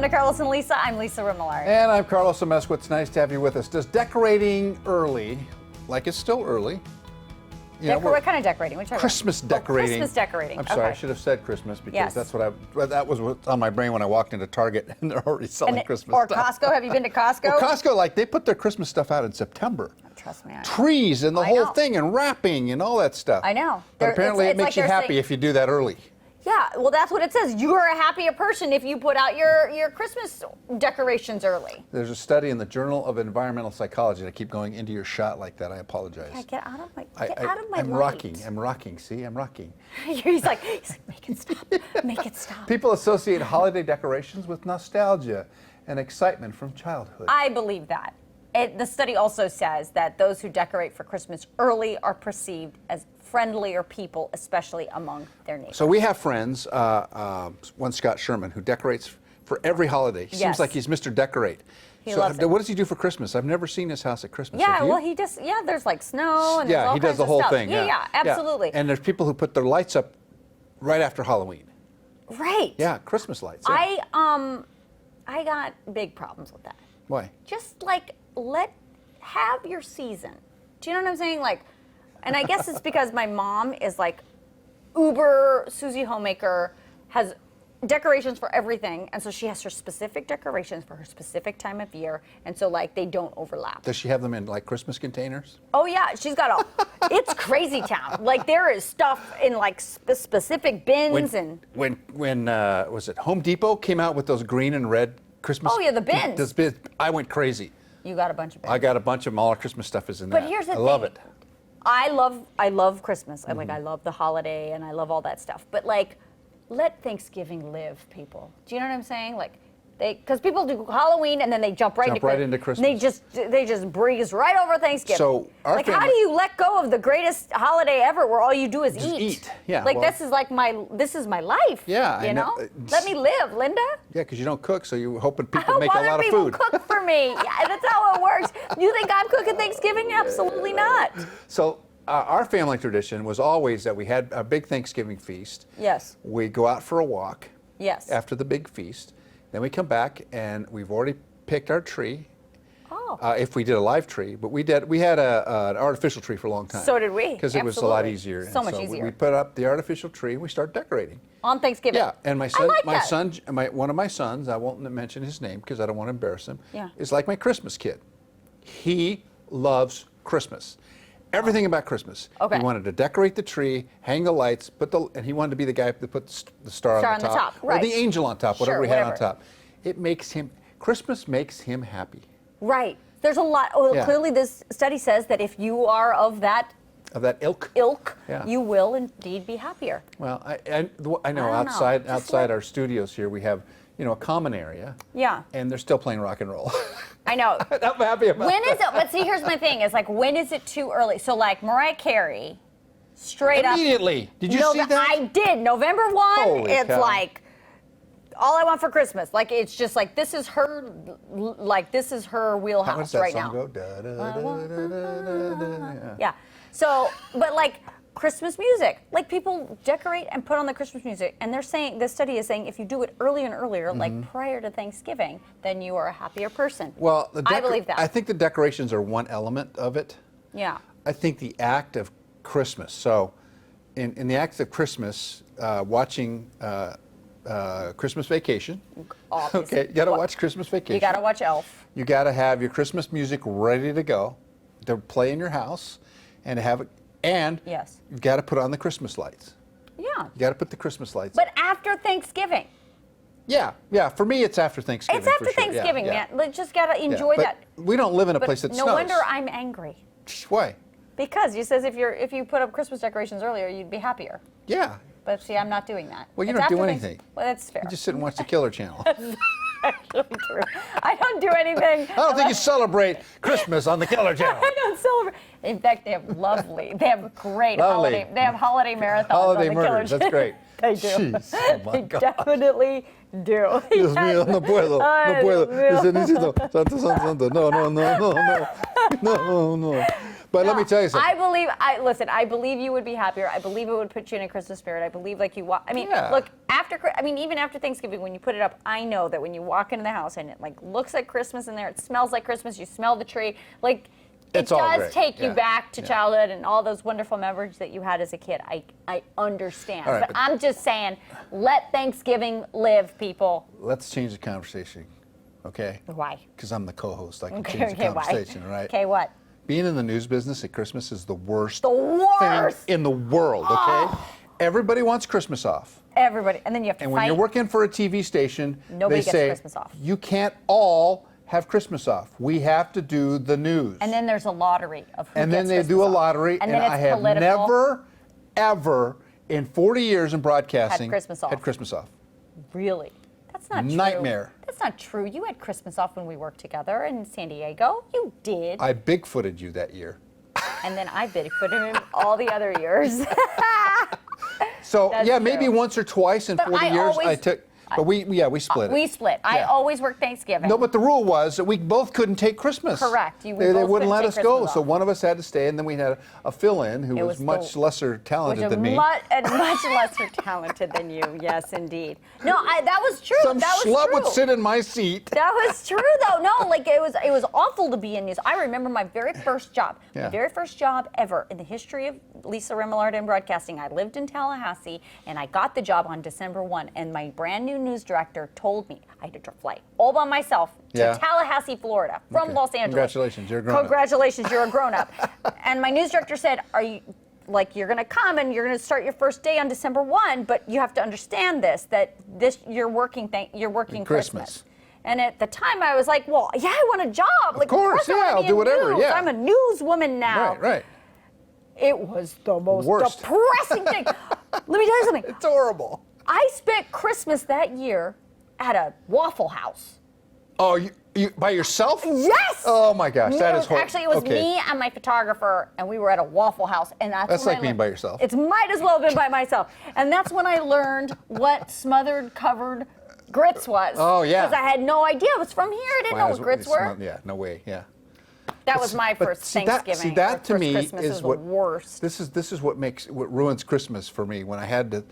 to Carlos and Lisa. I'm Lisa Remillard. And I'm Carlos Amesco. It's nice to have you with us. Does decorating early, like it's still early, what kind of decorating? Christmas decorating. Christmas decorating. I'm sorry, I should have said Christmas because that was what's on my brain when I walked into Target and they're already selling Christmas or stuff. Costco. Have you been to Costco? Well, Costco, like they put their Christmas stuff out in September. Trust me. Trees and the whole thing and wrapping and all that stuff. I know. But apparently it makes you happy if you do that early. Yeah, well, that's what it says. You're a happier person if you put out your Christmas decorations early. There's a study in the Journal of Environmental Psychology. I keep going into your shot like that. I apologize. Yeah, get out of my I'm light. rocking. I'm rocking. See, I'm rocking. He's like, make it stop. Make it stop. People associate holiday decorations with nostalgia and excitement from childhood. I believe that. The study also says that those who decorate for Christmas early are perceived as friendlier people, especially among their neighbors. So we have friends, one Scott Sherman, who decorates for every holiday. He seems like he's Mr. Decorate. He loves it. What does he do for Christmas? I've never seen his house at Christmas. Yeah, well, he just, there's like snow and there's all he does kinds the of whole stuff. thing. Yeah, absolutely. And there's people who put their lights up right after Halloween. Right. Yeah, Christmas lights. Yeah. I got big problems with that. Why? Just like have your season. Do you know what I'm saying? Like, and I guess it's because my mom is like uber Susie homemaker, has decorations for everything, and so she has her specific decorations for her specific time of year, and so like they don't overlap. Does she have them in like Christmas containers? Oh yeah, she's got it's crazy town. Like there is stuff in like specific bins when was it Home Depot came out with those green and red Christmas? Oh yeah, the bins. Those bins, I went crazy. You got a bunch of bins. I got a bunch of them. All our Christmas stuff is in there. But here's the thing. I love it. I love Christmas. I love the holiday and I love all that stuff. But like, let Thanksgiving live, people. Do you know what I'm saying? Like, because people do Halloween and then they jump right into Christmas. They just breeze right over Thanksgiving. So how do you let go of the greatest holiday ever, where all you do is eat? Yeah. Like this is my life. Yeah. You know. Let me live, Linda. Yeah, because you don't cook, so you're hoping people make a lot of food. How other people cook for me? Yeah, that's how it works. You think I'm cooking Thanksgiving? Absolutely not. So. Our family tradition was always that we had a big Thanksgiving feast. Yes. We go out for a walk. Yes. After the big feast. Then we come back and we've already picked our tree. Oh. If we did a live tree, but we had an artificial tree for a long time. So did we. Because it was a lot easier. So much easier. We put up the artificial tree and we start decorating. On Thanksgiving. Yeah, and one of my sons, I won't mention his name because I don't want to embarrass him, is like my Christmas kid. He loves Christmas. Everything about Christmas. Okay. He wanted to decorate the tree, hang the lights, and he wanted to be the guy that put the star on the top. Right. Or the angel on top, whatever we had on top. Christmas makes him happy. Right. There's a lot. Well, clearly this study says that if you are of that ilk, you will indeed be happier. Well, I know outside our studios here we have a common area. Yeah. And they're still playing rock and roll. I know. I'm happy about When is it? But see, here's my thing. Is like, when is it too early? So like Mariah Carey, straight up. Immediately. Did you see that? I did. November 1. Holy cow. Like all I want for Christmas. Like it's just like this is her wheelhouse right now. How does that song go? Yeah. So, but like Christmas music, like people decorate and put on the Christmas music, and they're saying, this study is saying, if you do it earlier and earlier, like prior to Thanksgiving, then you are a happier person. Well, I believe that. I think the decorations are one element of it. Yeah. I think the act of Christmas. So, in the act of Christmas, watching Christmas Vacation. Obviously. Okay, you got to watch Christmas Vacation. You got to watch Elf. You got to have your Christmas music ready to go, to play in your house, and have it. And you've got to put on the Christmas lights. Yeah. You got to put the Christmas lights. But after Thanksgiving. Yeah. For me, it's after Thanksgiving. It's after Thanksgiving, man. We just got to enjoy that. We don't live in a place that snows. No wonder I'm angry. Why? Because you says if you put up Christmas decorations earlier, you'd be happier. Yeah. But see, I'm not doing that. Well, you don't do anything. Well, that's fair. You just sit and watch the Killer Channel. Actually true. I don't do anything. I don't think you celebrate Christmas on the Killer Channel. I don't celebrate. In fact, they have great holiday marathons Holiday on the Killer murders. That's great. They do. Jeez, oh my They God. definitely do. Dios mío, no puedo, no puedo. Ese necesito. Santo, santo, santo. No. But let me tell you something. I believe you would be happier. I believe it would put you in a Christmas spirit. I believe like you I mean, Yeah. look, even after Thanksgiving, when you put it up, I know that when you walk into the house and it like looks like Christmas in there, it smells like Christmas, you smell the tree, like It's it all does great. take you Yeah. back to Yeah. childhood and all those wonderful memories that you had as a kid. I understand. All right, but I'm just saying, let Thanksgiving live, people. Let's change the conversation, okay? Why? Because I'm the co-host. I can Okay, change the why? conversation, right? Okay, what? Being in the news business at Christmas is the worst, The worst! thing in the world, okay? Everybody wants Christmas off. Everybody, and then you have to And fight. when you're working for a TV station, Nobody they gets say, Christmas off. you can't all have Christmas off. We have to do the news. And then there's a lottery of who And then gets they Christmas do a off. lottery, and then it's I have political. never, ever, in 40 years in broadcasting, Had Christmas off. had Christmas off. Really? That's not true. Nightmare. That's not true. You had Christmas off when we worked together in San Diego. You did. I Bigfooted you that year. And then I Bigfooted him all the other years. So That's yeah, true. maybe once or twice in But 40 I years always- I took, but we split it. We split. I Yeah. always worked Thanksgiving. No, but the rule was that we both couldn't take Christmas. Correct. We They both wouldn't couldn't let take us go, Christmas so off. one of us had to stay, and then we had a fill-in who It was was much the- lesser talented Which than me. much lesser talented than you. Yes, indeed. No, that was true. Some that was schlub true. would sit in my seat. That was true, though. No, like it was awful to be in news. I remember my very first job, Yeah. my very first job ever in the history of Lisa Remillard in broadcasting. I lived in Tallahassee, and I got the job on December 1. And my brand new news director told me I had to fly all by myself to Yeah. Tallahassee, Florida, from Okay. Los Angeles. Congratulations, you're a grown-up. Congratulations, you're a grown-up. And my news director said, "Are you?" Like, you're going to come and you're going to start your first day on December 1, but you have to understand that you're working Christmas. And at the time I was like, well, yeah, I want a job. Like, course, I yeah, wanna I'll be do in whatever, news. yeah. I'm a newswoman now. Right. It was the most Worst. depressing thing. Let me tell you something. It's horrible. I spent Christmas that year at a Waffle House. Oh, you by yourself? Yes! Oh my gosh, that is horrible. Actually, it was Okay. me and my photographer, and we were at a Waffle House, and That's when like being by yourself. It might as well have been by myself, and that's when I learned what smothered covered grits was. Oh, yeah. Because I had no idea. It was from here. I didn't know what grits were. Yeah, no way. Yeah. That was my But first see, Thanksgiving. that or to first me Christmas is the what worst. This is what ruins Christmas for me when I had to,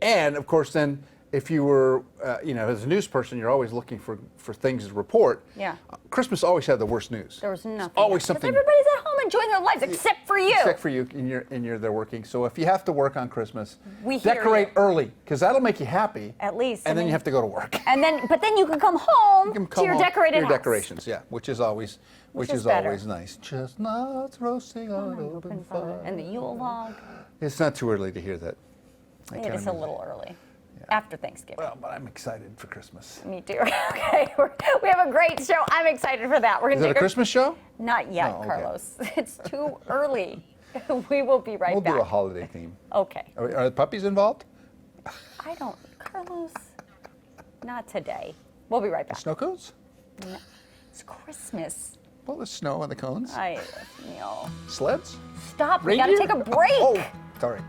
and of course then if you were as a news person you're always looking for things to report. Yeah. Christmas always had the worst news. There was nothing. Always Because something. everybody's at home enjoying their lives, except for you. Except for you, and you're there working. So if you have to work on Christmas, We hear decorate you. early because that'll make you happy. At least. And then you have to go to work. But then you can come home You can to come your home- decorated your house. decorations, yeah, which is always is better. always nice. Chestnuts roasting on open fire. And the Yule log. It's not too early to hear that. I It kinda is a miss little early. After Thanksgiving. Well, but I'm excited for Christmas. Me too. Okay, we have a great show. I'm excited for that. We're Is gonna it a take Christmas show? Not yet, Oh, okay. Carlos. It's too early. We will be right We'll back. do a holiday theme. Okay. Are the puppies involved? I don't, Carlos. Not today. We'll be right back. Snow cones? It's Christmas. Well, there's snow on the cones. Sleds? Stop. We gotta Reindeer? take a break. Oh, sorry.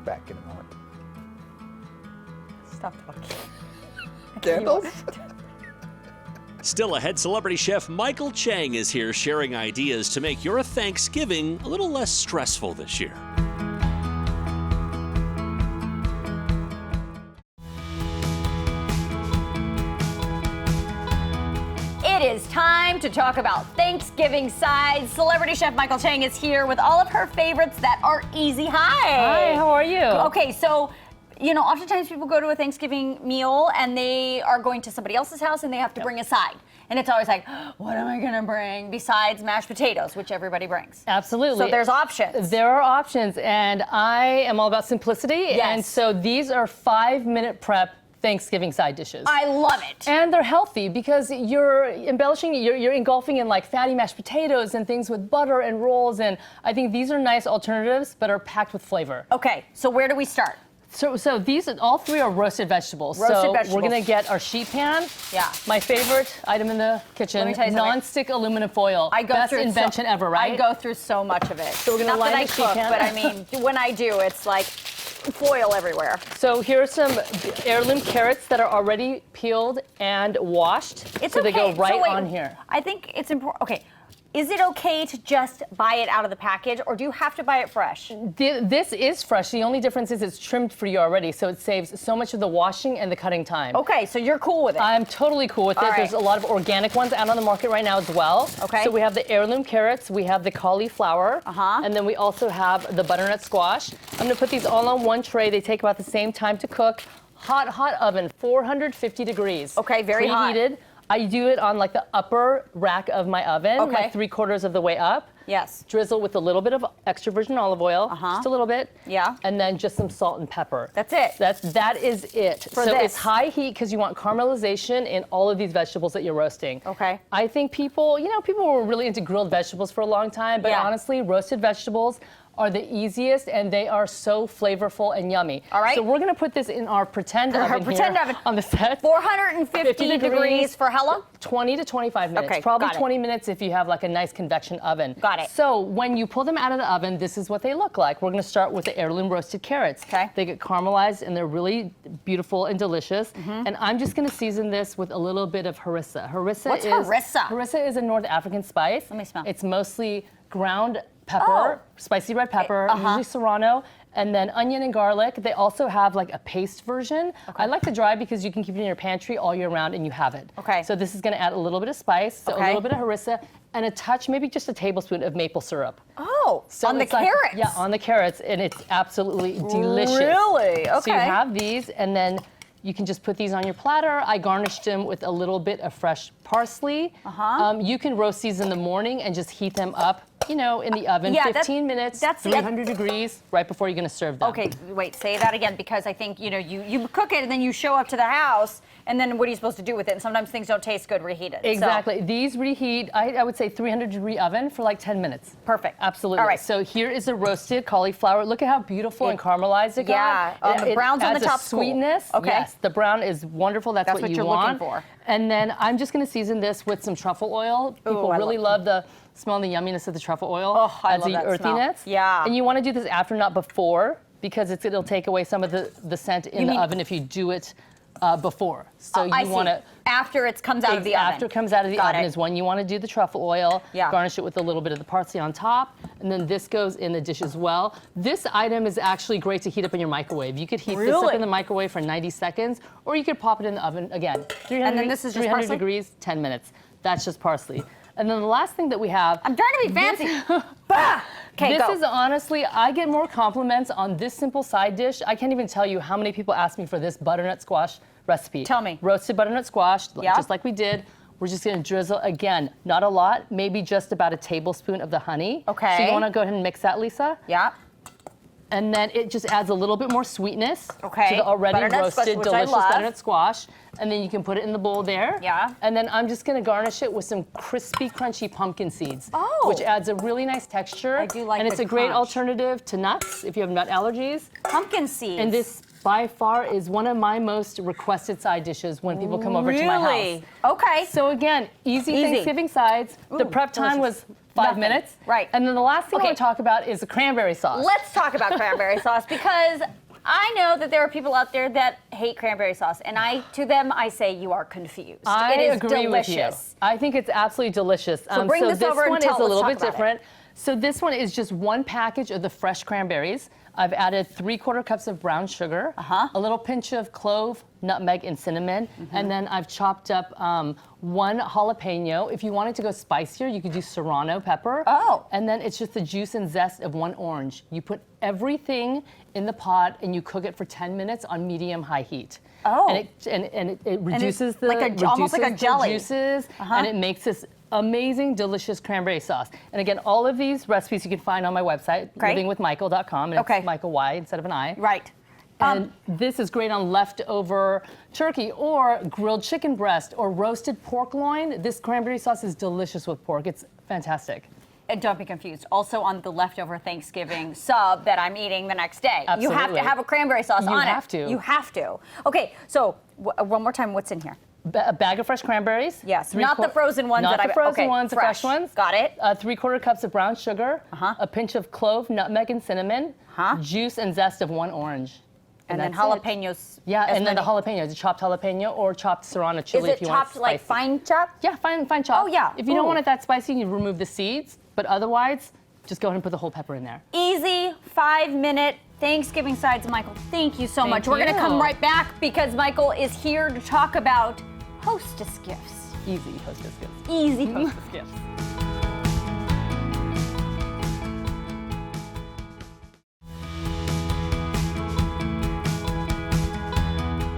Back in a moment. Stop talking. Candles? Still ahead, celebrity chef Mychael Chang is here sharing ideas to make your Thanksgiving a little less stressful this year. It is time to talk about Thanksgiving sides. Celebrity chef Mychael Chang is here with all of her favorites that are easy. Hi, how are you? Okay, so, oftentimes people go to a Thanksgiving meal and they are going to somebody else's house and they have to bring a side. And it's always like, what am I gonna bring besides mashed potatoes, which everybody brings? Absolutely. So there's options. There are options, and I am all about simplicity. Yes. And so these are 5-minute prep Thanksgiving side dishes. I love it. And they're healthy because you're embellishing, you're engulfing in like fatty mashed potatoes and things with butter and rolls. And I think these are nice alternatives, but are packed with flavor. Okay, so where do we start? So these, all three are roasted vegetables. Roasted so vegetables. we're gonna get our sheet pan. Yeah. My favorite item in the kitchen, Let me tell you something. non-stick aluminum foil. I go Best through invention ever, right? I go through so much of it. So we're gonna Not line that I the sheet cook, pan. but I mean, when I do, it's like foil everywhere. So here are some heirloom carrots that are already peeled and washed. It's so okay. they go right So wait, on here. I think it's important. Okay, Is it okay to just buy it out of the package, or do you have to buy it fresh? This is fresh. The only difference is it's trimmed for you already, so it saves so much of the washing and the cutting time. Okay, so you're cool with it. I'm totally cool with it. right. There's a lot of organic ones out on the market right now as well. Okay. So we have the heirloom carrots, we have the cauliflower, and then we also have the butternut squash. I'm gonna put these all on one tray. They take about the same time to cook. Hot oven, 450 degrees. Okay, very hot. Preheated. I do it on like the upper rack of my oven, Okay. like 3/4 of the way up. Yes. Drizzle with a little bit of extra virgin olive oil, just a little bit. Yeah. And then just some salt and pepper. That's it. That is it. For so this. it's high heat because you want caramelization in all of these vegetables that you're roasting. Okay. I think people were really into grilled vegetables for a long time, but Yeah. honestly, roasted vegetables are the easiest, and they are so flavorful and yummy. All right. So we're gonna put this in our pretend oven pretend here oven. on the set. 450 degrees for how long? 20 to 25 minutes. Okay, Probably got it. 20 minutes if you have like a nice convection oven. Got it. So when you pull them out of the oven, this is what they look like. We're gonna start with the heirloom roasted carrots. Okay. They get caramelized and they're really beautiful and delicious. And I'm just gonna season this with a little bit of harissa. What's harissa? Harissa is a North African spice. Let me smell. It's mostly ground pepper, Oh. spicy red pepper, usually serrano, and then onion and garlic. They also have like a paste version. I like the dry because you can keep it in your pantry all year round and you have it. Okay. So this is gonna add a little bit of spice, so Okay. a little bit of harissa, and a touch, maybe just a tablespoon of maple syrup. Oh, So on the it's like- carrots. Yeah, on the carrots, and it's absolutely delicious. Really? So you Okay. have these, and then you can just put these on your platter. I garnished them with a little bit of fresh parsley. You can roast these in the morning and just heat them up, in the oven, Yeah, 15 minutes, that's the- 300 degrees, right before you're gonna serve them. Okay, wait, say that again, because I think, you cook it and then you show up to the house, and then what are you supposed to do with it? And sometimes things don't taste good reheated. So- Exactly. These reheat, I would say 300-degree oven for like 10 minutes. Perfect. Absolutely. All right. So here is a roasted cauliflower. Look at how beautiful and caramelized it Yeah. got. The brown's on the adds a top cool. sweetness. Okay. Yes, the brown is wonderful. That's what you you're want. looking for. And then I'm just going to season this with some truffle oil. People I really love- love the smell and the yumminess of the truffle oil. Oh, I adds love the that smell. earthiness. Yeah. And you want to do this after, not before, because it'll take away some of the scent in the mean- oven if you do it before. So I you see. want to. After it comes out of the oven. After it comes out of the Got oven it. is when you want to do the truffle oil. Yeah. Garnish it with a little bit of the parsley on top, and then this goes in the dish as well. This item is actually great to heat up in your microwave. You could heat this up Really? in the microwave for 90 seconds, or you could pop it in the oven again. 300, And then this is just 300 parsley? degrees, 10 minutes. That's just parsley. And then the last thing that we have. I'm trying to be fancy. Bah! Okay, This go. is honestly, I get more compliments on this simple side dish. I can't even tell you how many people ask me for this butternut squash recipe. Tell me. Roasted butternut squash, Yeah. just like we did. We're just gonna drizzle, again, not a lot, maybe just about a tablespoon of the honey. Okay. So you wanna go ahead and mix that, Lisa? Yeah. And then it just adds a little bit more sweetness Okay. to the already Butternut squash, roasted, which I delicious love. butternut squash. And then you can put it in the bowl there. Yeah. And then I'm just gonna garnish it with some crispy, crunchy pumpkin seeds. Oh. Which adds a really nice texture. I do like And it's the a great crunch. alternative to nuts if you have nut allergies. Pumpkin seeds. And this, by far, is one of my most requested side dishes when people come over to my house. Really? Okay. So again, easy Easy. Thanksgiving sides. The Ooh, prep time delicious. was 5 Nothing. minutes. Right. And then the last thing I Okay. want to talk about is the cranberry sauce. Let's talk about cranberry sauce, because I know that there are people out there that hate cranberry sauce, and to them I say you are confused. I it is agree delicious. with you. I think it's absolutely delicious. So bring this over and one tell- is a let's little talk bit about it. different. So this one is just one package of the fresh cranberries. I've added 3/4 cups of brown sugar, a little pinch of clove, nutmeg, and cinnamon, and then I've chopped up 1 jalapeno. If you wanted to go spicier, you could do serrano pepper. Oh. And then it's just the juice and zest of 1 orange. You put everything in the pot and you cook it for 10 minutes on medium-high heat. Oh. And it reduces the almost like a reduces the jelly. juices, and it makes this amazing, delicious cranberry sauce. And again, all of these recipes you can find on my website, Great. livingwithmichael.com, and Okay. it's Michael Y instead of an I. Right. And this is great on leftover turkey or grilled chicken breast or roasted pork loin. This cranberry sauce is delicious with pork. It's fantastic. And don't be confused. Also on the leftover Thanksgiving sub that I'm eating the next day. You have Absolutely. to have a cranberry sauce on it. have to. You have to. Okay, so one more time, what's in here? A bag of fresh cranberries. Yes, not the frozen ones Not that the I've- frozen okay, ones, the fresh. fresh ones. Got it. 3/4 cups of brown sugar. A pinch of clove, nutmeg, and cinnamon. Juice and zest of 1 orange. And then that's it. jalapenos. Yeah, as and then the many- jalapeno, chopped jalapeno or chopped serrano Is chili it if you want it chopped like spicy. fine chopped? Yeah, fine chop. Oh, yeah. If you don't Ooh. want it that spicy, you remove the seeds. But otherwise, just go ahead and put the whole pepper in there. Easy 5-minute Thanksgiving sides, Michael. Thank you so much. We're going to you. come right back because Michael is here to talk about hostess gifts. Easy hostess gifts. Easy hostess Gifts.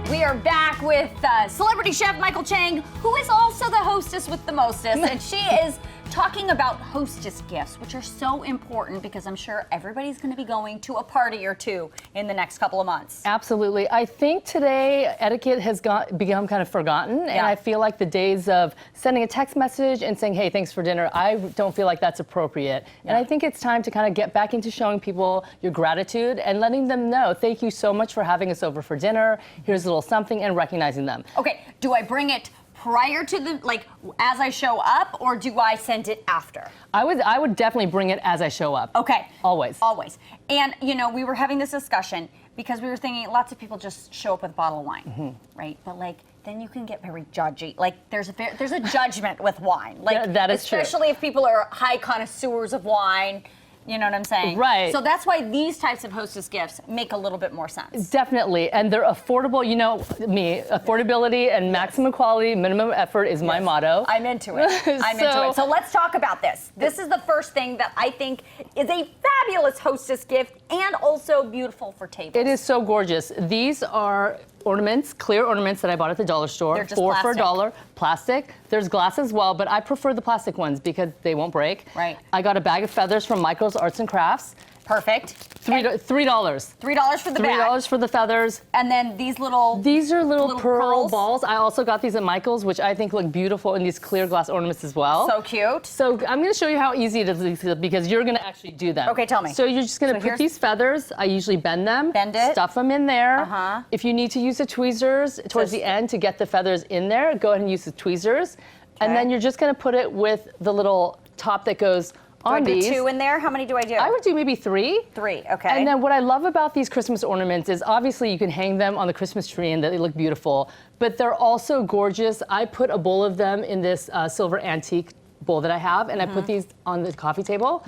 We are back with celebrity chef Mychael Chang, who is also the hostess with the mostest, and she is talking about hostess gifts, which are so important because I'm sure everybody's going to be going to a party or two in the next couple of months. Absolutely. I think today etiquette has become kind of forgotten, and I feel like the days of sending a text message and saying, hey, thanks for dinner, I don't feel like that's appropriate. And I think it's time to kind of get back into showing people your gratitude and letting them know, thank you so much for having us over for dinner, here's a little something, and recognizing them. Okay, do I bring it prior to the, like, as I show up, or do I send it after? I would definitely bring it as I show up. Okay. Always. Always. And, you know, we were having this discussion because we were thinking lots of people just show up with a bottle of wine, right? But, like, then you can get very judgy. Like, there's a judgment with wine. Like, Yeah, that is true. especially if people are high connoisseurs of wine. You know what I'm saying? Right. So that's why these types of hostess gifts make a little bit more sense. Definitely, and they're affordable. You know me, affordability and maximum quality, minimum effort is my motto. I'm into it. I'm into it. So let's talk about this. This is the first thing that I think is a fabulous hostess gift and also beautiful for tables. It is so gorgeous. These are ornaments, clear ornaments that I bought at the dollar store. They're just 4 for plastic. $1. Plastic. There's glass as well, but I prefer the plastic ones because they won't break. Right. I got a bag of feathers from Michael's Arts and Crafts. Perfect. $3. $3 for the bag. $3 for the feathers. And then these little. These are little pearl pearls. balls. I also got these at Michael's, which I think look beautiful in these clear glass ornaments as well. So cute. So I'm going to show you how easy it is because you're going to actually do them. Okay, tell me. So you're just going to So put here's- these feathers. I usually bend them. Bend it. Stuff them in there. Uh-huh. If you need to use the tweezers towards the end to get the feathers in there, go ahead and use the tweezers. And Okay. then you're just going to put it with the little top that goes Do I on do these. 2 in there? How many do I do? I would do maybe 3. 3, okay. And then what I love about these Christmas ornaments is obviously you can hang them on the Christmas tree and they look beautiful, but they're also gorgeous. I put a bowl of them in this silver antique bowl that I have, and I put these on the coffee table.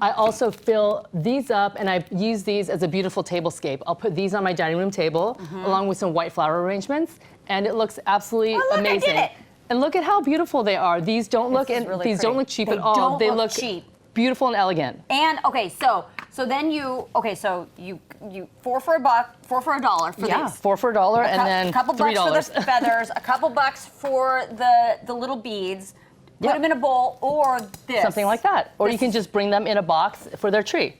I also fill these up, and I use these as a beautiful tablescape. I'll put these on my dining room table, along with some white flower arrangements, and it looks absolutely Oh, look, I did amazing. it. And look at how beautiful they are. These don't look is really these don't pretty. look cheap They at all. don't They look cheap. beautiful and elegant. And okay, so then you you 4 for $1 for Yeah, these. 4 for $1, and then a couple $3. bucks for the feathers, a couple bucks for the little beads. Put Yep. them in a bowl or this. Something like that. Or you can just bring them in a box for their tree.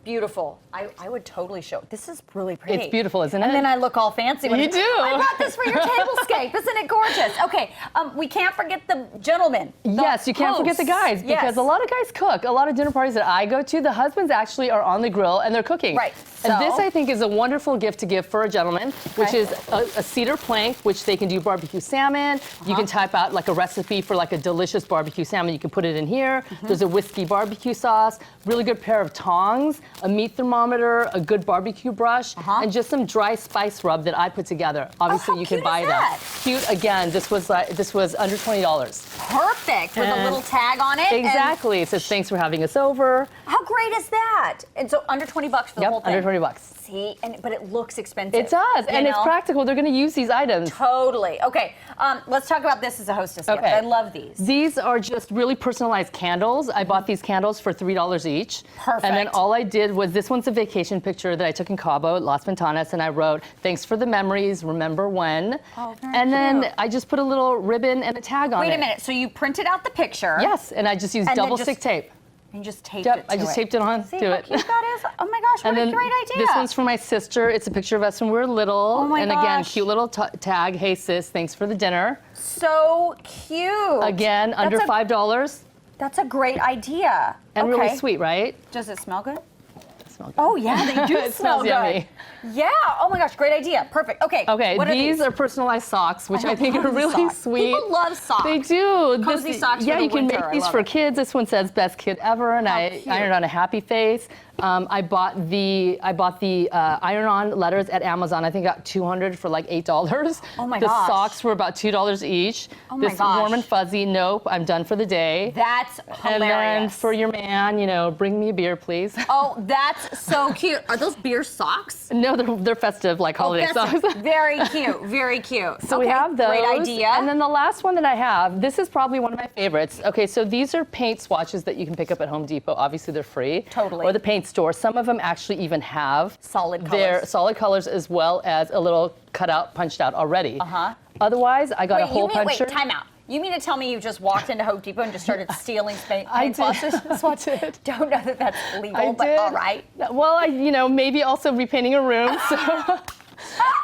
Beautiful. I would totally show. This is really pretty. It's beautiful, isn't it? And then I look all fancy. When You it's- do. I bought this for your tablescape. Isn't it gorgeous? Okay. We can't forget the gentlemen. the Yes, you can't forget the hosts. guys because Yes. a lot of guys cook. A lot of dinner parties that I go to, the husbands actually are on the grill and they're cooking. Right. And So- this, I think, is a wonderful gift to give for a gentleman, which Okay. is a cedar plank, which they can do barbecue salmon. You can type out like a recipe for like a delicious barbecue salmon. You can put it in here. There's a whiskey barbecue sauce, really good pair of tongs, a meat thermometer, a good barbecue brush, and just some dry spice rub that I put together. Obviously, how you can cute buy is that. that? Cute. Again, this was under $20. Perfect with a And- little tag on it. and Exactly. It says thanks for having us over. how great is that? And so under $20 for the whole Yep, thing. under $20. See, but it looks expensive. It does, you and it's know? practical. They're going to use these items. Totally. Okay. Let's talk about this as a hostess gift. Okay. I love these. These are just really personalized candles. I bought these candles for $3 each. Perfect. And then all I did was, this one's a vacation picture that I took in Cabo, Las Ventanas, and I wrote, thanks for the memories, remember when. Oh, very and then cute. I just put a little ribbon and a tag on it. Wait a minute. So you printed out the picture. Yes, and I just used And then double just stick tape. And you just taped Yep, it I to just taped it on See to how it. cute that is? Oh my gosh, what And a then great idea. this one's for my sister. It's a picture of us when we were little. Oh my and again, gosh. cute little tag. Hey sis, thanks for the dinner. so cute. Again, under That's a- $5. That's a great idea. And okay. really sweet, right? Does it smell good? Smell good. Oh yeah, they do It smell smells good. yummy. Yeah. Oh my gosh, great idea. Perfect. Okay. Okay, What these are personalized socks, which I think are love really socks. sweet. People love socks. They do. Cozy socks for yeah, the you can winter. make I these love for it. kids. This one says best kid ever, and How I cute. ironed on a happy face. I bought the iron-on letters at Amazon. I think I got 200 for like $8. Oh my the gosh. socks were about $2 each. Oh my this gosh. warm and fuzzy. Nope, I'm done for the day. That's hilarious. And then for your man, you know, bring me a beer, please. Oh, that's so cute. Are those beer socks? No, they're festive, like holiday That's socks. very cute, very cute. So we have those. Great idea. And then the last one that I have, this is probably one of my favorites. Okay, so these are paint swatches that you can pick up at Home Depot. Obviously, they're free. Totally. Or the paint store. Some of them actually even have Solid their colors. solid colors as well as a little cutout, punched out already. Otherwise, I got a hole puncher. Wait, time out. You mean to tell me you just walked into Home Depot and just started stealing paint swatches? I did. Don't know that that's legal, I but did. all right. Well, you know, maybe also repainting a room. So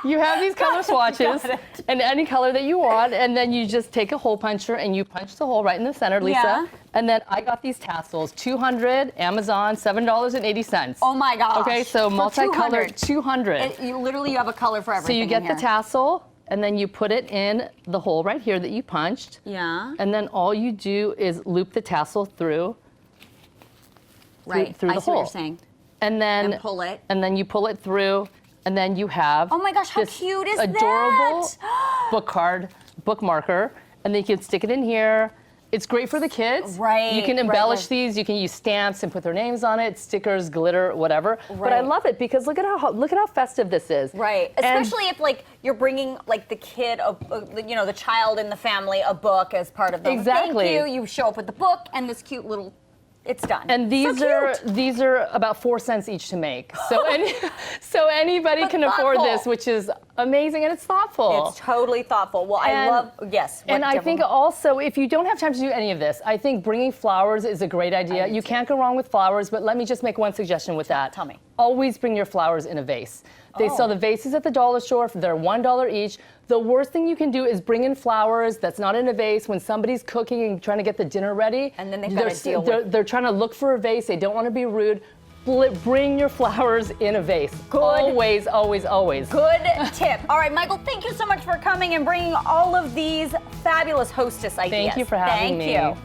you have these color swatches and any color that you want, and then you just take a hole puncher and you punch the hole right in the center, Lisa. Yeah. And then I got these tassels, 200, Amazon, $7.80. Oh my gosh. Okay, so For multicolored, 200. You have a color for So everything. you get in the here. tassel, and then you put it in the hole right here that you punched. Yeah. And then all you do is loop the tassel through. Right. Through I the see what hole. you're saying. And then And pull it. And then you pull it through, and then you have. Oh my gosh, how this cute is adorable that? book card, book marker, and then you can stick it in here. It's great for the kids. Right, You can right, embellish right. these. You can use stamps and put their names on it, stickers, glitter, whatever. But I Right. love it because look at how festive this is. Right. And- Especially if like you're bringing like the kid, you know, the child in the family, a book as part of the Exactly. thank you. You show up with the book and this cute little. It's done. And So these are about 4 cents each to make. So so anybody But can afford thoughtful. this, which is amazing, and it's thoughtful. It's totally thoughtful. Well, I And- love, yes. And I think also, if you don't have time to do any of this, I think bringing flowers is a great idea. You can't go wrong with flowers, but let me just make one suggestion with that. Tell me. Always bring your flowers in a vase. They sell the vases at the dollar store. They're $1 each. The worst thing you can do is bring in flowers that's not in a vase when somebody's cooking and trying to get the dinner ready. And then they've got to deal they're, with. they're trying to look for a vase. They don't want to be rude. Bring your flowers in a vase. Good. Always, always, always. Good tip. All right, Michael, thank you so much for coming and bringing all of these fabulous hostess ideas. Thank you for having me. Thank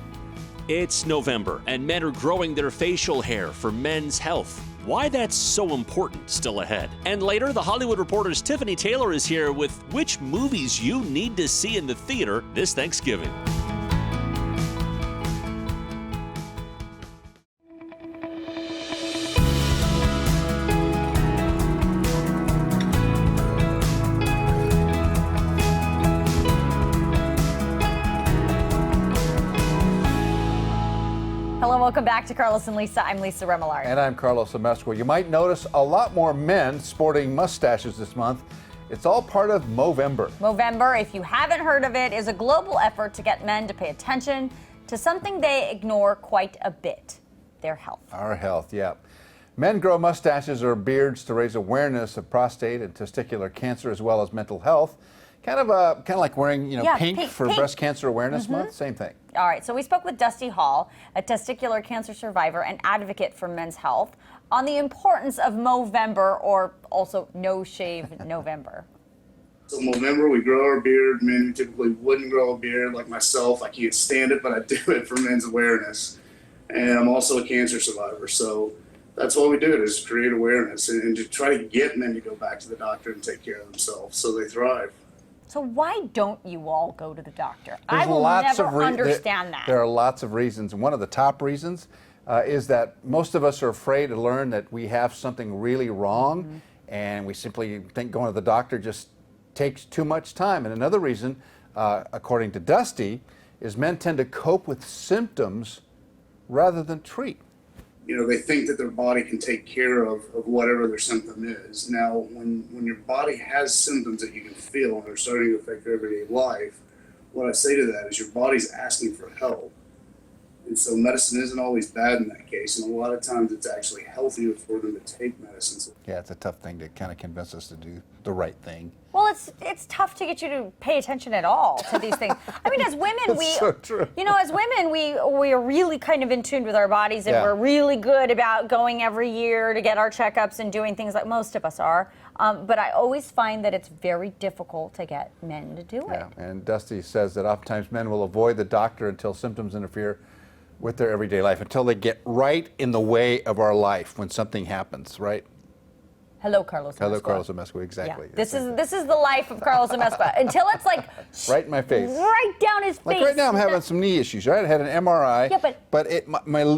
you. It's November, and men are growing their facial hair for men's health. Why that's so important still ahead. And later, The Hollywood Reporter's Tiffany Taylor is here with which movies you need to see in the theater this Thanksgiving. Hello, welcome back to Carlos and Lisa. I'm Lisa Remillard. And I'm Carlos Amesco. You might notice a lot more men sporting mustaches this month. It's all part of Movember. Movember, if you haven't heard of it, is a global effort to get men to pay attention to something they ignore quite a bit, their health. Our health, yeah. Men grow mustaches or beards to raise awareness of prostate and testicular cancer as well as mental health. Kind of like wearing, Yeah, pink for pink. Breast Cancer Awareness Month. Same thing. All right, so we spoke with Dusty Hall, a testicular cancer survivor and advocate for men's health, on the importance of Movember, or also No Shave November. So Movember, we grow our beard. Men who typically wouldn't grow a beard, like myself, I can't stand it, but I do it for men's awareness. And I'm also a cancer survivor, so that's why we do it, is create awareness and to try to get men to go back to the doctor and take care of themselves so they thrive. So why don't you all go to the doctor? I There's will lots never of understand that. There are lots of reasons. And one of the top reasons is that most of us are afraid to learn that we have something really wrong, and we simply think going to the doctor just takes too much time. And another reason, according to Dusty, is men tend to cope with symptoms rather than treat. You know, they think that their body can take care of whatever their symptom is. Now, when your body has symptoms that you can feel and they're starting to affect your everyday life, what I say to that is your body's asking for help. And so medicine isn't always bad in that case. And a lot of times it's actually healthier for them to take medicine. Yeah, it's a tough thing to kind of convince us to do the right thing. Well, it's tough to get you to pay attention at all to these things. I mean, as women, we, so true. you know, as women, we are really kind of in tune with our bodies, and Yeah. we're really good about going every year to get our checkups and doing things like most of us are. But I always find that it's very difficult to get men to do it. Yeah, and Dusty says that oftentimes men will avoid the doctor until symptoms interfere with their everyday life until they get right in the way of our life when something happens, right? Hello, Carlos. Hello, Amezcua. Carlos Amezcua, exactly. Yeah. This is the life of Carlos Amezcua until it's like right in my face, right down his face. Like right now, I'm having some knee issues. Right, I had an MRI. Yeah, but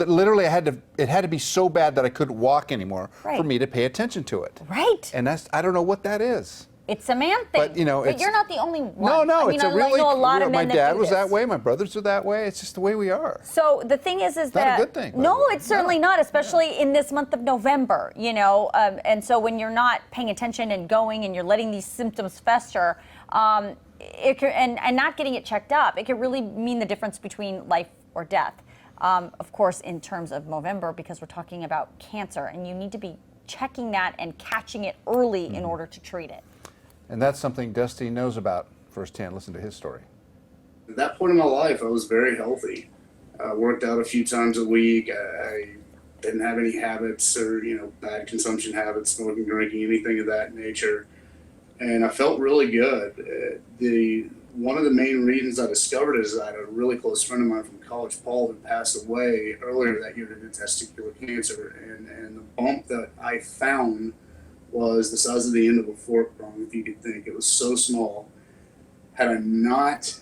literally, it had to be so bad that I couldn't walk anymore Right. for me to pay attention to it. Right. And I don't know what that is. It's a man thing. But, you know, but you're not the only one. No, I mean, it's a I really. know a lot of men my dad do was this. that way. My brothers are that way. It's just the way we are. So the thing is not that a good thing, by the no, way. it's certainly not, especially in this month of November. You know, and so when you're not paying attention and going and you're letting these symptoms fester, it can, and not getting it checked up, it can really mean the difference between life or death. Of course, in terms of Movember, because we're talking about cancer, and you need to be checking that and catching it early in order to treat it. And that's something Dusty knows about firsthand. Listen to his story. At that point in my life, I was very healthy. I worked out a few times a week. I didn't have any habits or, bad consumption habits, smoking, drinking, anything of that nature. And I felt really good. One of the main reasons I discovered it is I had a really close friend of mine from college, Paul, who passed away earlier that year to testicular cancer. And the bump that I found was the size of the end of a fork prong, if you could think. It was so small. Had I not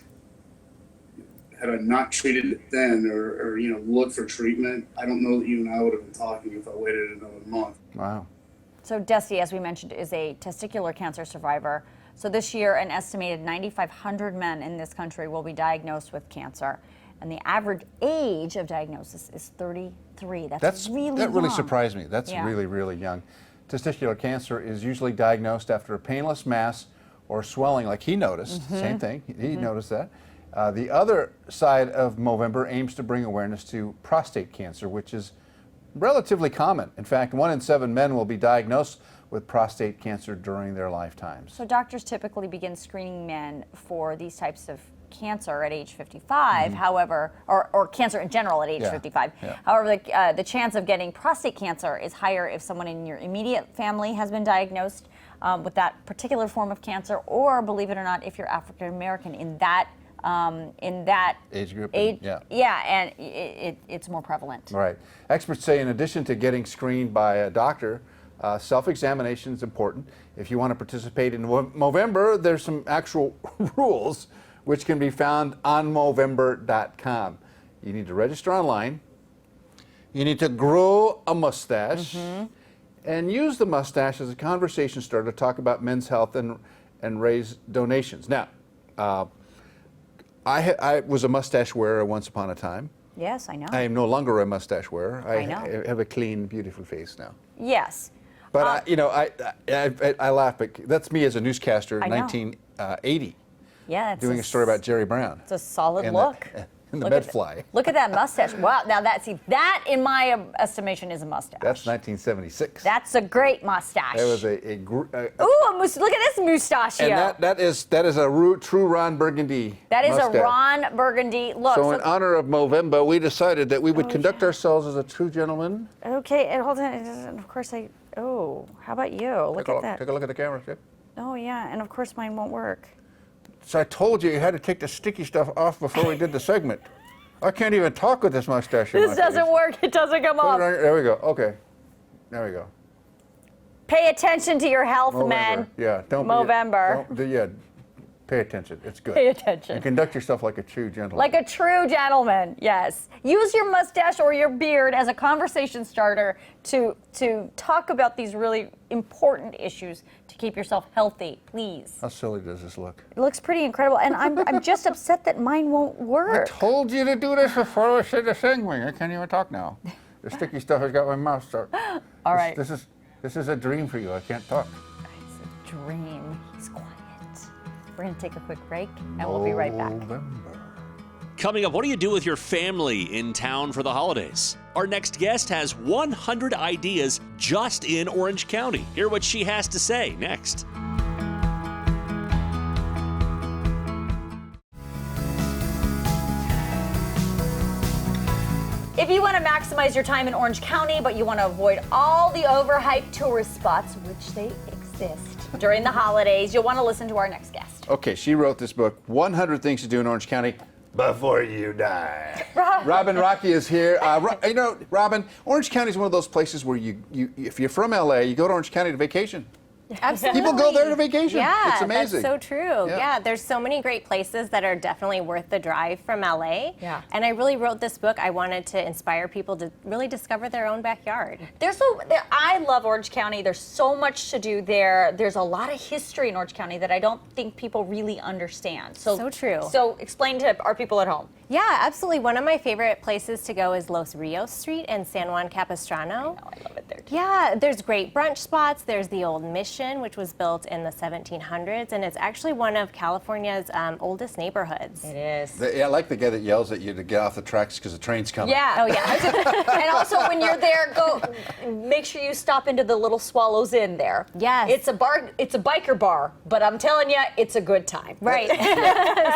treated it then or looked for treatment, I don't know that you and I would have been talking if I waited another month. Wow. So Dusty, as we mentioned, is a testicular cancer survivor. So this year, an estimated 9,500 men in this country will be diagnosed with cancer. And the average age of diagnosis is 33. That really young. surprised me. That's really, really young. Testicular cancer is usually diagnosed after a painless mass or swelling, like he noticed. Same thing. He noticed that. The other side of Movember aims to bring awareness to prostate cancer, which is relatively common. In fact, 1 in 7 men will be diagnosed with prostate cancer during their lifetimes. So doctors typically begin screening men for these types of cancer at age 55, however, or cancer in general at age 55. Yeah. However, the chance of getting prostate cancer is higher if someone in your immediate family has been diagnosed with that particular form of cancer, or, believe it or not, if you're African American in that age group. And it's more prevalent. Right. Experts say in addition to getting screened by a doctor, self-examination is important. If you want to participate in Movember, there's some actual rules which can be found on Movember.com. You need to register online. You need to grow a mustache and use the mustache as a conversation starter to talk about men's health and raise donations. Now, I was a mustache wearer once upon a time. Yes, I know. I am no longer a mustache wearer. I know. I have a clean, beautiful face now. Yes. But I laugh, but that's me as a newscaster in 1980. Yeah, it's doing a story about Jerry Brown. It's a solid look. And the Medfly. Look at that mustache. Wow. Now that in my estimation is a mustache. That's 1976. That's a great mustache. That was Ooh, look at this mustachio. And that is a true Ron Burgundy. That is mustache. a Ron Burgundy look. So in honor of Movember, we decided that we would conduct ourselves as a true gentleman. Okay, and hold on. Of course how about you? Look at that. Take a look at the camera, Skip. Oh yeah, and of course mine won't work. So I told you had to take the sticky stuff off before we did the segment. I can't even talk with this mustache. This doesn't work. It doesn't come off. There we go. Okay. There we go. Pay attention to your health, Movember. men. Yeah. Movember. Pay attention. It's good. Pay attention. And conduct yourself like a true gentleman. Like a true gentleman, yes. Use your mustache or your beard as a conversation starter to talk about these really important issues to keep yourself healthy, please. How silly does this look? It looks pretty incredible, and I'm just upset that mine won't work. I told you to do this before I said the segment. I can't even talk now. The sticky stuff has got my mouth stuck. All right. This is a dream for you. I can't talk. It's a dream. He's quiet. We're going to take a quick break, and we'll be right back. Coming up, what do you do with your family in town for the holidays? Our next guest has 100 ideas just in Orange County. Hear what she has to say next. If you want to maximize your time in Orange County, but you want to avoid all the overhyped tourist spots, which they exist during the holidays, you'll want to listen to our next guest. Okay, she wrote this book, 100 Things to Do in Orange County. before you die. Robin Rockey is here. You know, Robin, Orange County is one of those places where you if you're from LA, you go to Orange County to vacation. Absolutely. People go there to vacation. Yeah, It's amazing. that's so true. Yeah. Yeah, there's so many great places that are definitely worth the drive from LA. Yeah. And I really wrote this book. I wanted to inspire people to really discover their own backyard. I love Orange County. There's so much to do there. There's a lot of history in Orange County that I don't think people really understand. So true. So explain to our people at home. Yeah, absolutely. One of my favorite places to go is Los Rios Street in San Juan Capistrano. Oh, I love it there too. Yeah, there's great brunch spots. There's the old Mission, which was built in the 1700s, and it's actually one of California's oldest neighborhoods. It is. I like the guy that yells at you to get off the tracks because the train's coming. Yeah. Oh, yeah. And also, when you're there, make sure you stop into the Little Swallows Inn there. Yes. It's a bar. It's a biker bar, but I'm telling you, it's a good time. Right.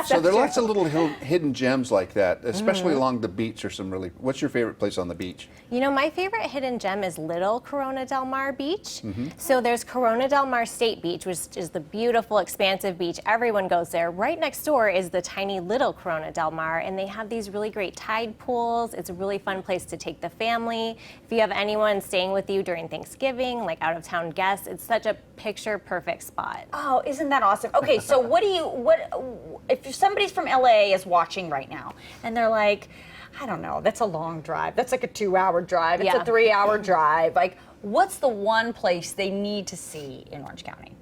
So there are lots of little hidden gems like that, especially along the beach. Or some really. What's your favorite place on the beach? You know, my favorite hidden gem is Little Corona del Mar Beach. So there's Corona del Mar State Beach, which is the beautiful, expansive beach. Everyone goes there. Right next door is the tiny Little Corona del Mar, and they have these really great tide pools. It's a really fun place to take the family. If you have anyone staying with you during Thanksgiving, like out-of-town guests, it's such a picture-perfect spot. Oh, isn't that awesome? Okay, so if somebody's from LA is watching right now and they're like, I don't know, that's a long drive. That's like a 2-hour drive. It's a 3-hour drive. Like, what's the one place they need to see in Orange County?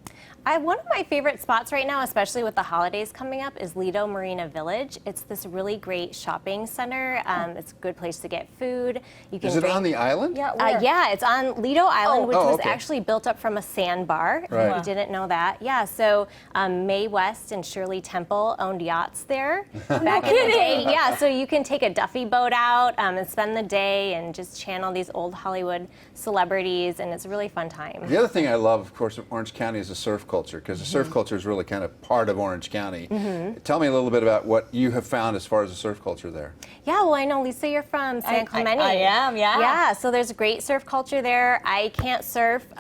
One of my favorite spots right now, especially with the holidays coming up, is Lido Marina Village. It's this really great shopping center. It's a good place to get food. You can Is it on the island? Yeah, where? Yeah, it's on Lido Island, which was okay. actually built up from a sandbar. Right. If you didn't know that. Yeah, so Mae West and Shirley Temple owned yachts there back in the day. Yeah, so you can take a Duffy boat out and spend the day and just channel these old Hollywood celebrities, and it's a really fun time. The other thing I love, of course, of Orange County is the surf culture, because the surf culture is really kind of part of Orange County. Tell me a little bit about what you have found as far as the surf culture there. Yeah, well, I know, Lisa, you're from San Clemente. I am, yeah. Yeah, so there's a great surf culture there. I can't surf, but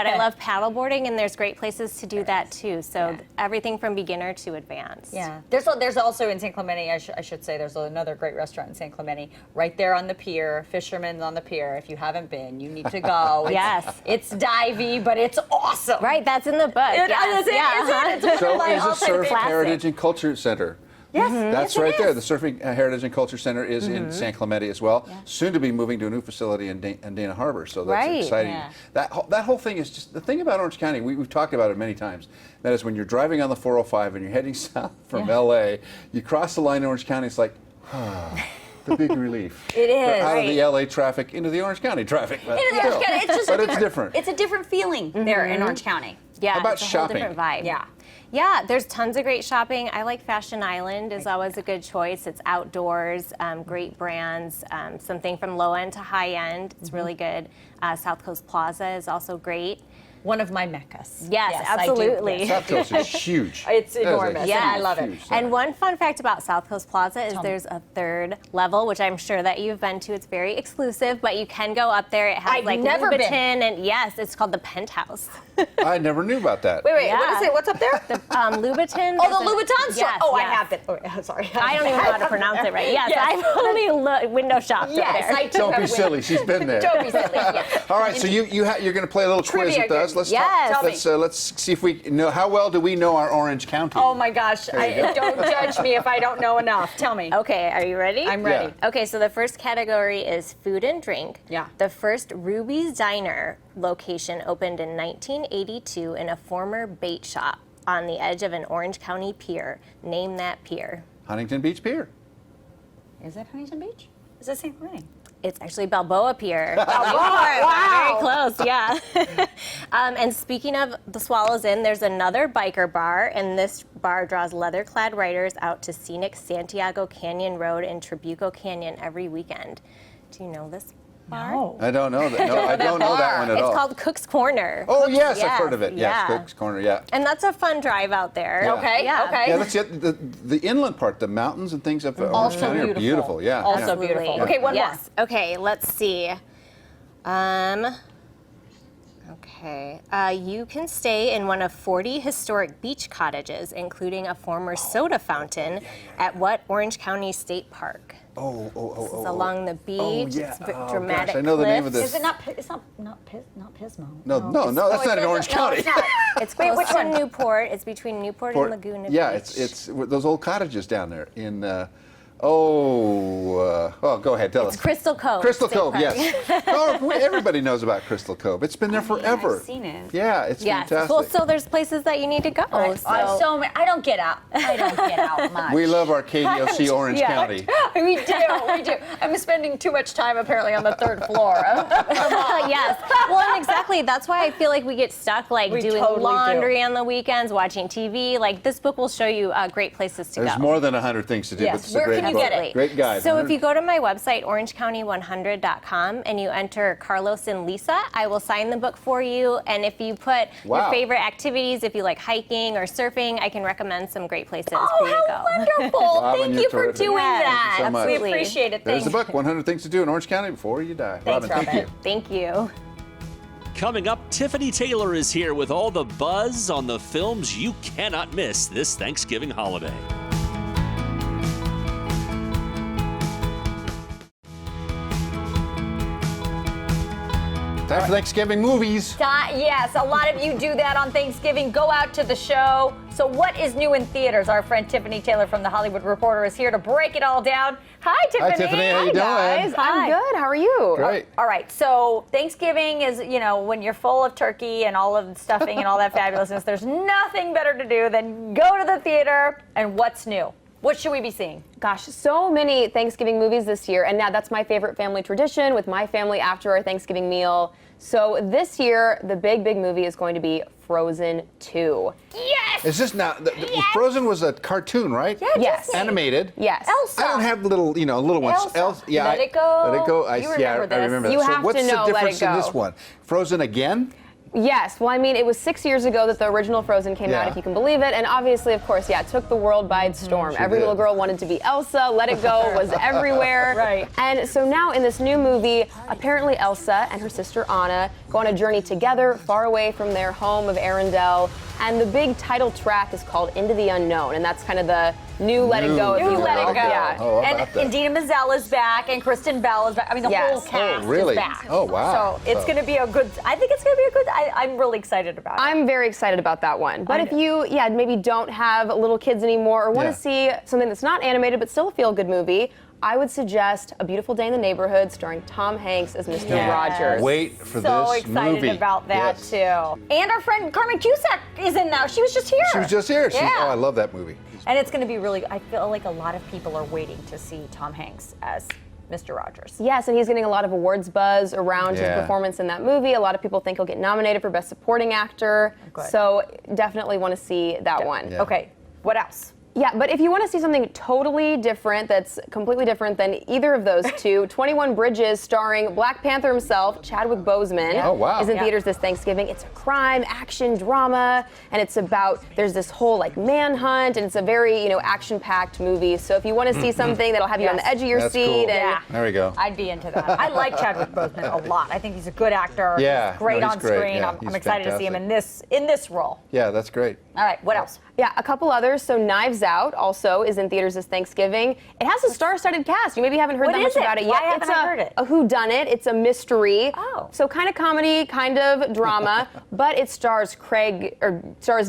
I love paddleboarding, and there's great places to do that too. So everything from beginner to advanced. Yeah. There's also in San Clemente, I should say, there's another great restaurant in San Clemente, right there on the pier, Fisherman's on the pier. If you haven't been, you need to go. Yes. It's divey, but it's awesome. Right, that's in the book. Yes. It's one So of my is the all-time Surf favorites. Heritage and Culture Center. Yes, That's yes, it right there. is. The Surfing Heritage and Culture Center is in San Clemente as well. Soon to be moving to a new facility in Dana Harbor, so that's Right. exciting. Yeah. That whole thing is just, the thing about Orange County, we've talked about it many times, that is when you're driving on the 405 and you're heading south from LA, you cross the line in Orange County, it's like, the big relief. It is. Out of the Right. LA traffic into the Orange County traffic. But Into the still. Orange County. It's just But it's different. It's a different feeling there in Orange County. Yeah, How about it's a shopping? whole different vibe. Yeah. Yeah, there's tons of great shopping. I like Fashion Island is always a good choice. It's outdoors, great brands, something from low end to high end. It's really good. South Coast Plaza is also great. One of my meccas. Yes, I do. absolutely. Yes. South Coast is huge. It's That is a enormous. Yeah, I love it. huge center. And one fun fact about South Coast Plaza is there's a third level, which I'm sure that you've been to. It's very exclusive, but you can go up there. It has I've like never Louboutin, been. and yes, it's called the Penthouse. I never knew about that. Wait, what Yeah. is it? What's up there? Louboutin. Oh, is the Louboutin store. Yes, Oh, I yes. have been. Oh, sorry. I don't even know how to pronounce it right. Yes, Yes. I've only window shopped Yes, there. I do. Don't have be win- silly. She's been there. Don't be silly. Yes. All right, so you're going to play a little quiz Trivia with us. game. Let's Yes. Tell me. let's see if we know how well do we know our Orange County. Oh my gosh! Don't judge me if I don't know enough. Tell me. Okay, are you ready? I'm ready. Yeah. Okay, so the first category is food and drink. Yeah. The first Ruby's Diner location opened in 1982 in a former bait shop on the edge of an Orange County pier. Name that pier. Huntington Beach Pier. Is it Huntington Beach? Is it St. Clemente? It's actually Balboa Pier. Wow. Very close, yeah. And speaking of the Swallows Inn, there's another biker bar, and this bar draws leather-clad riders out to scenic Santiago Canyon Road in Trabuco Canyon every weekend. Do you know this bar? No. I don't know that. No, I don't know that one at It's all. called Cook's Corner. Oh yes, Yes, I've heard of it. Yes, yeah. Cook's Corner. Yeah. And that's a fun drive out there. Yeah. Okay. Yeah. Okay. Yeah, that's it. The inland part, the mountains and things of Orange Also County are beautiful. Yeah. Also yeah. Absolutely. beautiful. Okay, one yes. Okay, let's see. Okay. You can stay in one of 40 historic beach cottages, including a former soda fountain at what Orange County State Park? This is along the beach. yeah. It's Oh, dramatic gosh, I know the name of cliffs. this. Is it not? It's not Pismo. No, that's not in Orange County. It's not. It's close which to one? Newport. It's between Newport and Laguna Beach. Yeah, it's those old cottages down there in. Go ahead, tell us. Crystal Cove. Crystal State Cove, Park. yes. Oh, everybody knows about Crystal Cove. It's been there forever. I've seen it. Yeah, it's Yes. fantastic. Well, so there's places that you need to go. I don't get out. I don't get out much. We love our KDOC Orange Yeah. County. We do. I'm spending too much time apparently on the third floor. Yes. Well, and exactly. That's why I feel like we get stuck We doing totally laundry on the weekends, watching TV. Like this book will show you great places to There's go. more than 100 things to do, Yes. but it's a Where great can you book. get it? Great guide. So if you go to my website, orangecounty100.com, and you enter Carlos and Lisa, I will sign the book for you. And if you put your Wow. favorite activities, if you like hiking or surfing, I can recommend some great places for Oh, you to go. how wonderful. Robin, Thank you're you for terrific. doing Yes, that. so much. We absolutely. appreciate it. There's Thanks. the book, 100 Things to Do in Orange County Before You Die. Thanks, Robin, thank you. Thank you. Coming up, Tiffany Taylor is here with all the buzz on the films you cannot miss this Thanksgiving holiday. Time for Thanksgiving movies. Yes, a lot of you do that on Thanksgiving. Go out to the show. So what is new in theaters? Our friend Tiffany Taylor from The Hollywood Reporter is here to break it all down. Hi, Tiffany. Hi, Tiffany. How you doing? Guys, Hi. I'm good. How are you? Great. All right, so Thanksgiving is, when you're full of turkey and all of the stuffing and all that fabulousness, there's nothing better to do than go to the theater. And what's new? What should we be seeing? Gosh, so many Thanksgiving movies this year, and now that's my favorite family tradition with my family after our Thanksgiving meal. So this year, the big movie is going to be Frozen 2. Yes! Is this now? Frozen was a cartoon, right? Yeah, Yes. Disney. Animated. Yes. Elsa. I don't have little ones. Elsa. Yeah. Let It Go. Let It Go. You remember this. I remember You that. have So to what's know the Let It difference in Go. this one? Frozen again? Yes, well, I mean, it was 6 years ago that the original Frozen came out, Yeah. if you can believe it. And obviously, of course, it took the world by storm. Every did. little girl wanted to be Elsa. Let It Go was everywhere. Right. And so now in this new movie, apparently Elsa and her sister Anna go on a journey together, far away from their home of Arendelle. And the big title track is called Into the Unknown. And that's kind of the new Let It Go, if You you Let will. It Go. Yeah. Oh, how and about that? Idina Menzel is back, and Kristen Bell is back. I mean, the Yes. whole cast Oh, really? is back. Oh, wow. So it's Oh. going to be a good. I think it's going to be a good. I'm really excited about it. I'm very excited about that one. But I if you, maybe don't have little kids anymore or want Yeah. to see something that's not animated but still a feel-good movie, I would suggest A Beautiful Day in the Neighborhood starring Tom Hanks as Mr. Yes. Rogers. Wait for so this excited movie. about that Yes. too. And our friend Carmen Cusack is in now. She was just here. She was just here. Yeah. Oh, I love that movie. And it's going to be really. I feel like a lot of people are waiting to see Tom Hanks as Mr. Rogers. Yes, and he's getting a lot of awards buzz around his Yeah. performance in that movie. A lot of people think he'll get nominated for Best Supporting Actor. Good. So definitely want to see that one. Yeah. Okay. What else? Yeah, but if you want to see something totally different, that's completely different than either of those two, 21 Bridges starring Black Panther himself, Chadwick Boseman, Oh, wow. is in Yeah. theaters this Thanksgiving. It's a crime, action, drama, and it's about, there's this whole manhunt, and it's a very, action-packed movie. So if you want to see something that'll have you on the Yes. edge of your That's seat, cool. and Yeah. There we go. I'd be into that. I like Chadwick Boseman a lot. I think he's a good actor. Yeah. He's great No, he's on great. screen. Yeah, I'm he's excited to see him fantastic. in this role. Yeah, that's great. All right. What else? yeah, a couple others. So Knives Out also is in theaters this Thanksgiving. It has a star-studded cast. You maybe haven't heard What that is much it? about it Why yet. haven't It's I heard it? a whodunit. It's a mystery. Oh. So kind of comedy, kind of drama, but it stars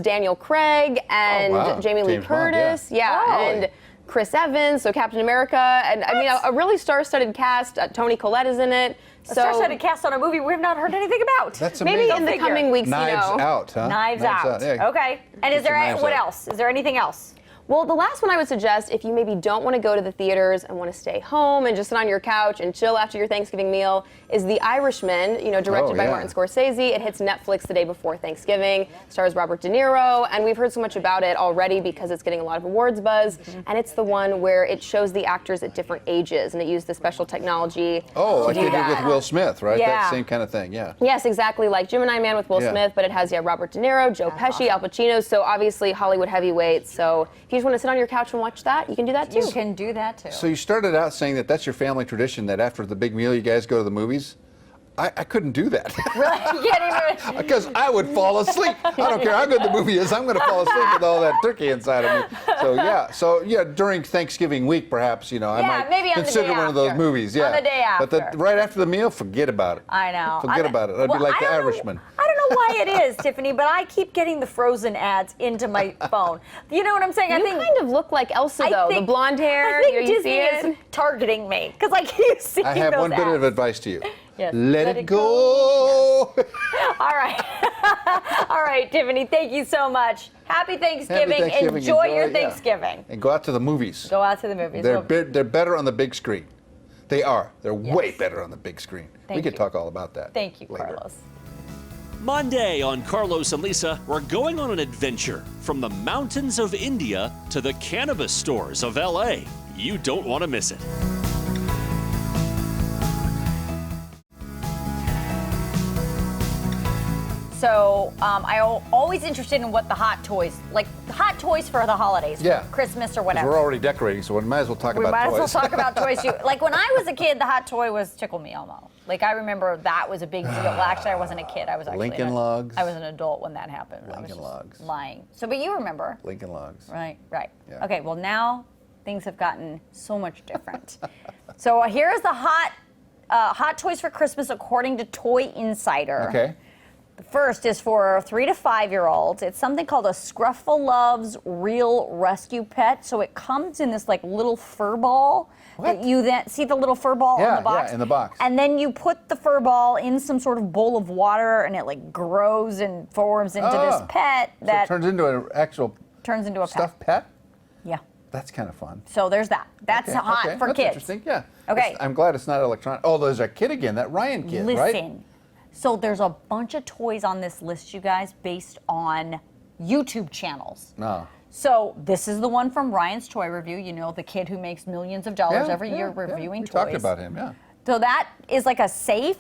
Daniel Craig and Oh, wow. Jamie Lee James Bond, Curtis. Oh. And Chris Evans, so Captain America, and I mean a really star-studded cast. Toni Collette is in it. A star-studded cast on a movie we have not heard anything about. That's Maybe amazing. in the Figure. coming weeks, Knives you know. Out, huh? Knives Out. Yeah. Okay. And is Get your there knives what out. else? Is there anything else? Well, the last one I would suggest, if you maybe don't want to go to the theaters and want to stay home and just sit on your couch and chill after your Thanksgiving meal, is The Irishman, directed by yeah. Martin Scorsese. It hits Netflix the day before Thanksgiving, stars Robert De Niro, and we've heard so much about it already because it's getting a lot of awards buzz, and it's the one where it shows the actors at different ages, and it used the special technology Oh, to like do they did that. with Will Smith, right? Yeah. That same kind of thing, yeah. Yes, exactly, like Gemini Man with Will Yeah. Smith, but it has Robert De Niro, Joe Pesci, Al Pacino, so obviously Hollywood heavyweights. So if you just want to sit on your couch and watch that, you can do that too. You can do that too. So you started out saying that that's your family tradition, that after the big meal you guys go to the movies. I couldn't do that. You can't even. Because I would fall asleep. I don't care how good the movie is. I'm going to fall asleep with all that turkey inside of me. So yeah, during Thanksgiving week, perhaps, I might maybe on the consider day one of those after. movies. Yeah, On the day after. But right after the meal, forget about it. I know. Forget about it. I'd be like the Irishman. I don't know why it is, Tiffany, but I keep getting the Frozen ads into my phone. You know what I'm saying? You kind of look like Elsa, though. The blonde hair. I think you Disney see it? is targeting me because I keep seeing I have those one bit ads. of advice to you. Yes. Let it go. All right. All right, Tiffany, thank you so much. Happy Thanksgiving. Happy Thanksgiving. Enjoy your yeah. Thanksgiving. And go out to the movies. Go out to the movies. They're better on the big screen. They are. They're way better on the big screen. We could talk all about that. Thank you, later. Carlos. Monday on Carlos and Lisa, we're going on an adventure from the mountains of India to the cannabis stores of LA. You don't want to miss it. So I'm always interested in what the hot toys, like hot toys for the holidays, for Christmas or 'Cause whatever. we're already decorating, so we might as well talk We about might toys. as well talk about toys too. Like when I was a kid, the hot toy was Tickle Me Elmo. Like I remember that was a big deal. Well, actually, I wasn't a kid. I was actually Lincoln Logs. I was an adult when that happened. I was Lincoln just Logs. lying. So, but you remember? Lincoln Logs. Right. Yeah. Okay. Well, now things have gotten so much different. So here's the hot toys for Christmas according to Toy Insider. Okay. The first is for 3 to 5-year-olds. It's something called a Scruffalove's Real Rescue Pet. So it comes in this like little fur ball. What? That you then see the little fur ball in the box. Yeah, in the box. And then you put the fur ball in some sort of bowl of water, and it like grows and forms into this pet So that it turns into an actual turns into a stuffed pet? Yeah. That's kind of fun. So there's that. That's Okay, hot okay, for that's kids. Interesting. Yeah. Okay. I'm glad it's not electronic. Oh, there's a kid again, that Ryan kid, Listen. right? So there's a bunch of toys on this list, you guys, based on YouTube channels. No. So this is the one from Ryan's Toy Review. You know, the kid who makes millions of dollars every year reviewing we toys. talked about him, yeah. So that is like a safe,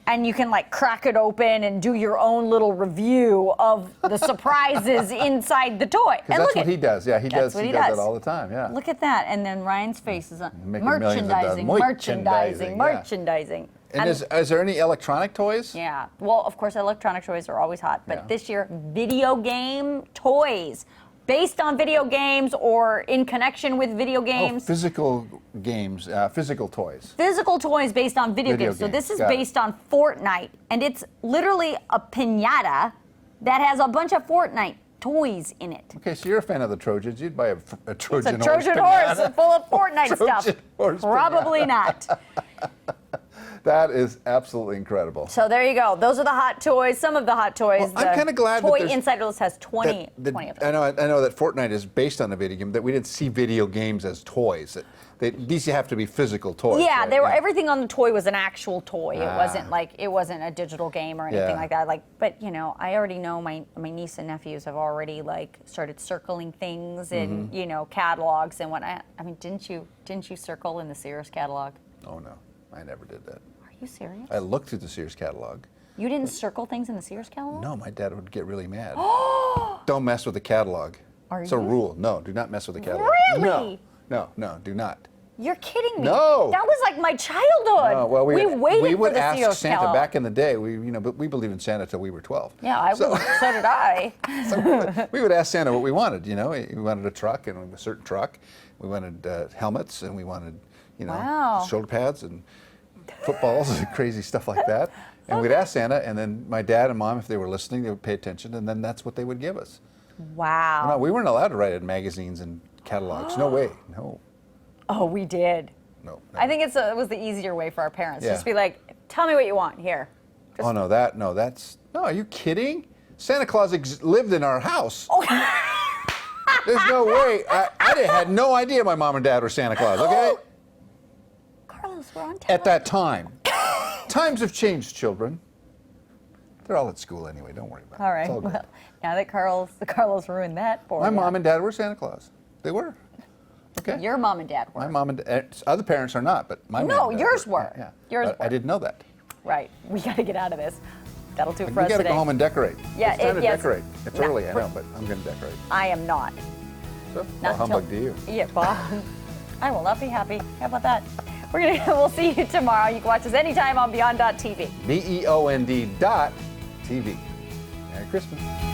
and you can like crack it open and do your own little review of the surprises inside the toy. Because that's what he does. Yeah, he does. what He he does does. that all the time. Yeah. Look at that. And then Ryan's face is on Making millions of dollars. merchandising. Merchandising, And is there any electronic toys? Yeah. Well, of course, electronic toys are always hot, but Yeah. this year, video game toys based on video games or in connection with video Oh, games. physical games, physical toys. Physical toys based on video games. So this is Got it. based on Fortnite, and it's literally a piñata that has a bunch of Fortnite toys in it. Okay, so you're a fan of the Trojans. You'd buy a It's Trojan a Trojan horse. horse full of Fortnite stuff. Trojan horse Probably not. That is absolutely incredible. So there you go. Those are the hot toys. Some of the hot toys. Well, I'm kinda glad that Toy there's- Insider list has 20 of them. I know that Fortnite is based on a video game. That we didn't see video games as toys. These have to be physical toys. Yeah, right? they were. Everything on the toy was an actual toy. It Ah. wasn't a digital game or anything Yeah. like that. But I already know my niece and nephews have already started circling things in Mm-hmm. catalogs and whatnot. I mean, didn't you circle in the Sears catalog? Oh no, I never did that. Are you serious? I looked through the Sears catalog. You didn't circle things in the Sears catalog? No, my dad would get really mad. Don't mess with the catalog. It's a you? rule. No, do not mess with the catalog. Really? No, do not. You're kidding me. No. That was like my childhood. No, well, we waited would for the ask Sears Santa catalog. back in the day. But we believed in Santa till we were 12. Yeah, so did I. We would ask Santa what we wanted. We wanted a truck and a certain truck. We wanted helmets and we wanted, Wow. shoulder pads and footballs and crazy stuff like that. And we'd ask Santa, and then my dad and mom, if they were listening, they would pay attention, and then that's what they would give us. Wow. No, we weren't allowed to write in magazines and catalogs. No way. No. Oh, we did. No. I think it was the easier way for our parents. Yeah. Just be like, tell me what you want here. Just, Oh, no, are you kidding? Santa Claus lived in our house. There's no way. I had no idea my mom and dad were Santa Claus, okay? Carlos, we're on At that time. Times have changed, children. They're all at school anyway, don't worry about it. All right. It's all good. Well, now that Carlos ruined that for My you. mom and dad were Santa Claus. They were. Okay. Your mom and dad were. My mom and other parents are not, but my No, mom and dad yours were. Yeah. Yours But were. I didn't know that. Right. We got to get out of this. That'll do it We for us got to today. go home and decorate. Yeah, it's time to yes. decorate. It's No, early, I know, but I'm going to decorate. I am not. So, Not well, humbug until- to you. Yeah, Bob. I will not be happy. How about that? We'll see you tomorrow. You can watch us anytime on Beyond.TV. BEOND.TV. Merry Christmas.